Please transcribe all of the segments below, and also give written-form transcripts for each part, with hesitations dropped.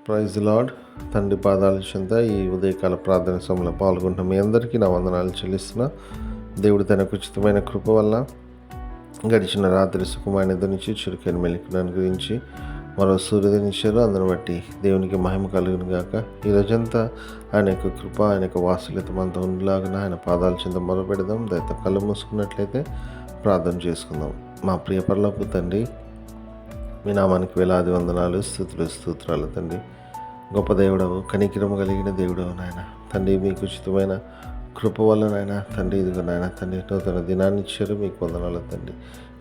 Praise lord. తండ్రి పాదాల చెంత ఈ ఉదయకాల ప్రార్థన సమయంలో పాల్గొంటున్న మీ అందరికీ నా వందనాలు చెల్లిస్తున్నా. దేవుడు తనకు ఉచితమైన కృప వల్ల గడిచిన రాత్రి సుఖమైన నిద్ర నుంచి చురుకైన మెలికను అనుగ్రహించి మరో సూర్యోదయించారు. అందరిని బట్టి దేవునికి మహిమ కలుగును గాక. ఈ రోజంతా ఆయన యొక్క కృప, ఆయన యొక్క వాత్సల్యత మనతో ఉండేలాగా ఆయన పాదాల చెంత మొదలుపెడదాం. దయతో కళ్ళు మూసుకున్నట్లయితే ప్రార్థన చేసుకుందాం. మా ప్రియ పరలోకపు తండ్రి, మీ నామానికి వేలాది వందనాలు, స్తోత్రాలు తండ్రి. గొప్ప దేవుడవు, కనికిరము కలిగిన దేవుడవు నాయన తండ్రి. మీకు ఉచితమైన కృప వల్ల నాయన తండ్రి, ఇదిగో నాయన తండ్రి నూతన దినాన్ని ఇచ్చారు. మీకు వందనాలు తండ్రి.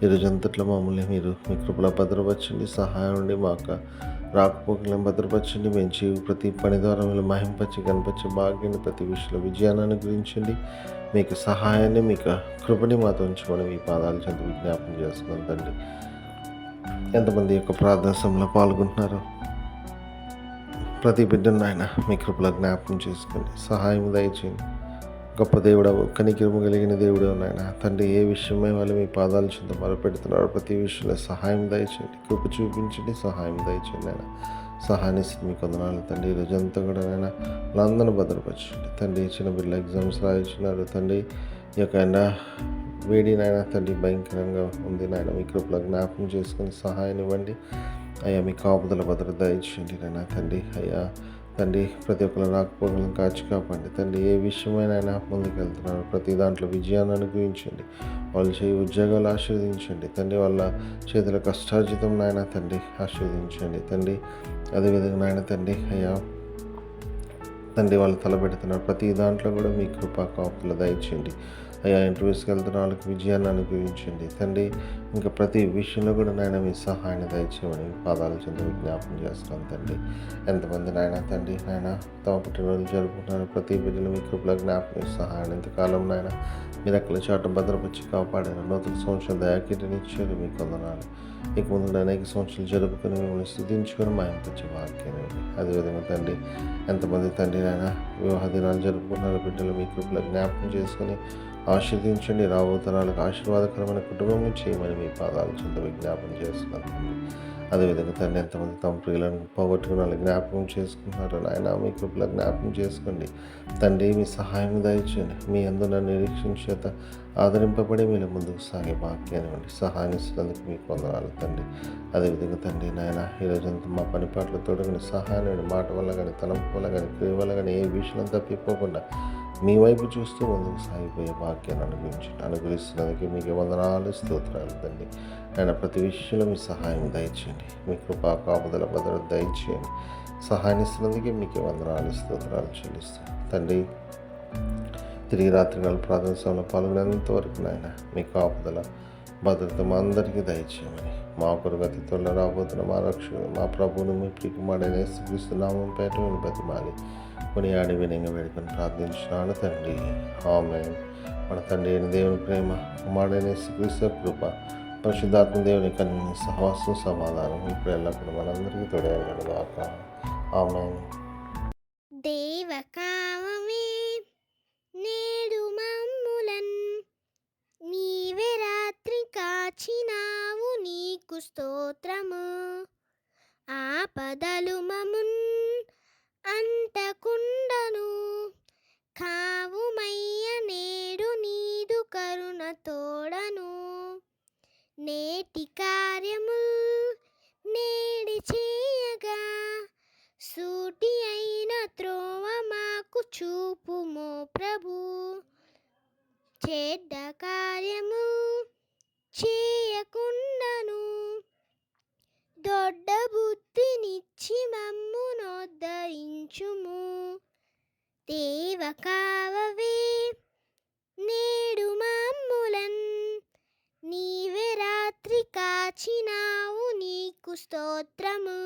ఈరోజు అంతట్లో మమ్మల్ని మీరు మీ కృపలో భద్రపరచండి. సహాయం ఉండి మా యొక్క రాకపోకలను భద్రపరచండి. మేము జీవి ప్రతి పని ద్వారా మీరు మహింపచ్చి కనిపించే భాగ్యాన్ని, ప్రతి విషయంలో విజయాన్ని అనుగ్రహించండి. మీకు సహాయాన్ని, మీకు కృపని మాతో ఉంచమని మీ పాదాల చెంత విజ్ఞాపన చేస్తున్నాం తండ్రి. ఎంతమంది యొక్క ప్రార్థన సమయంలో పాల్గొంటున్నారో ప్రతి బిడ్డను ఆయన మీ కృపలో జ్ఞాపకం చేసుకోండి. సహాయం దయచేయండి. గొప్ప దేవుడవు, కనికిరము కలిగిన దేవుడవు నాయన తండ్రి. ఏ విషయమై వాళ్ళు మీ పాదాల చెంత మొరపెడుతున్నారు, ప్రతి విషయంలో సహాయం దయచేయండి. కృప చూపించండి, సహాయం దయచేయండి నాయన. సహాయాన్ని మీకు వందనాలు తండ్రి. ఈరోజు అంతా కూడా నాయన వాళ్ళందరినీ భద్రపరచండి తండ్రి. చిన్న బిడ్డల ఎగ్జామ్స్ రాయించినారు తండ్రి. ఈ యొక్క ఎండ వేడి నాయన తండ్రి భయంకరంగా ఉంది నాయన. మీ కృపలో జ్ఞాపకం చేసుకుని సహాయాన్ని ఇవ్వండి అయ్యా. మీ కాపుదల భద్రత దయచేయండి నాయన తండ్రి. అయ్యా తండ్రి, ప్రతి ఒక్కరు రాకపోగలను కాచి కాపండి తండ్రి. ఏ విషయమైనా ముందుకు వెళ్తున్నారు, ప్రతి దాంట్లో విజయాన్ని అనుగ్రహించండి. వాళ్ళు చేయి ఉద్యోగాలు ఆశీర్వదించండి తండ్రి. వాళ్ళ చేతుల కష్టార్జితం నాయన తండ్రి ఆశీర్వదించండి తండ్రి. అదేవిధంగా నాయన తండ్రి అయ్యా తండ్రి, వాళ్ళు తలపెడుతున్నారు ప్రతి దాంట్లో కూడా మీ కృపా కాపుదల దయచేయండి అయ్యా. ఇంటర్వ్యూస్కి వెళ్తున్న వాళ్ళకి విజయాన్ని అనుగ్రహించండి తండ్రి. ఇంకా ప్రతి విషయంలో కూడా నాయన మీ సహాయాన్ని దయచేయమని పాదాల చెంత విజ్ఞాపన చేస్తున్నాను తండ్రి. ఎంతమంది నాయన తండ్రి నాయన తమ పుట్టినరోజు జరుపుకుంటున్నారు, ప్రతి బిడ్డలు మీ కృపలో జ్ఞాపకం సహాయాన్ని ఎంతకాలం నాయన మీరు అక్కడ చాట భద్రపరిచి కాపాడారు. నూతన సంవత్సరం దయాకీర్తిని ఇచ్చారు. మీకు వందనాలు. ఇక ముందు అనేక సంవత్సరాలు జరుపుకొని మిమ్మల్ని స్థుతించుకొని మాయంపరిచే వాక్యాన్ని. అదేవిధంగా తండ్రి, ఎంతమంది తండ్రి నాయన వివాహ దినాలు జరుపుకుంటున్నారు, బిడ్డలు మీ కృపలో జ్ఞాపకం చేసుకొని ఆశీర్వదించండి. రాబో తరాలకు ఆశీర్వాదకరమైన కుటుంబం చేయమని మీ పాదాలు చెంత విజ్ఞాపన చేస్తున్నాను తండ్రి. అదేవిధంగా తండ్రి, ఎంతమంది తమ ప్రియులను పోగొట్టుకుని వాళ్ళు జ్ఞాపకం చేసుకుంటున్నారు నాయన. మీ కృపలో జ్ఞాపకం చేసుకోండి తండ్రి. మీ సహాయం దయచేయండి. మీ అందున నిరీక్షణ చేత ఆదరింపబడి మీరు ముందుకు సాగే భాగ్యాన్ని ఇవ్వండి. సహాయం ఇస్తున్నందుకు మీకు వందనాలు తండ్రి. అదేవిధంగా తండ్రి నాయన ఈరోజంతా మా పని పాటలతో కానీ సహాయం మాట వల్ల కానీ తలంపు వల్ల కానీ క్రియ వల్ల కానీ ఏ విషయం తప్పిపోకుండా మీ వైపు చూస్తూ ముందుకు సాగిపోయే భాగ్యాన్ని అనుగ్రహిస్తున్నందుకు మీకు వందనాలు, స్తోత్రాలు తండ్రి. ఆయన ప్రతి విషయంలో మీ సహాయం దయచేయండి. మీ కృపా కాపుదల భద్రత దయచేయండి. సహాయం ఇస్తున్నందుకే మీకు వందనాలు, స్తోత్రాలు చెల్లిస్తాను తండ్రి. తిరిగి రాత్రికాల ప్రార్థన సమయంలో పాల్గొనేంత వరకు నాయన మీ కాపుదల భద్రత మా అందరికీ దయచేయమని మా కొరకు అతి త్వరలో రాబోతున్న మా రక్షకుడు మా ప్రభువును మీ ప్రియకుమారుడైన యేసుక్రీస్తు నామం పేట బతిమాలి కొనియాడి వినయంగా వేడుకొని ప్రార్థించినాను తండ్రి. ఆమేన్. మన తండ్రి అయిన దేవుని ప్రేమ, కుమారుడైన యేసుక్రీస్తు కృప, పరిశుద్ధాత్మ దేవుని కన్య సహవాసం సమాధానం ఇప్పుడు ఎల్లప్పుడు మనందరికీ తోడేయగలడు గాక. ఆమేన్. దేవకామమే నేడు మమ్ములన్ నీవే రాత్రి కాచినావు, నీకు స్తోత్రము. ఆపదలు మమున్ అంటకుండను కావుమయ్య, నేడు నీదు కరుణ తోడను. నేటి కార్యముల్ నేడి చేయగా సూటి అయిన త్రోవ మాకు చూపుమో ప్రభు. చెడ్డ కార్యము చేయకుండాను దొడ్డ బుద్ధినిచ్చి మమ్మునోద్ధరించుము. దేవ కావవే నేడు మమ్ములన్ నీవే రాత్రి కాచినావు, నీకు స్తోత్రము.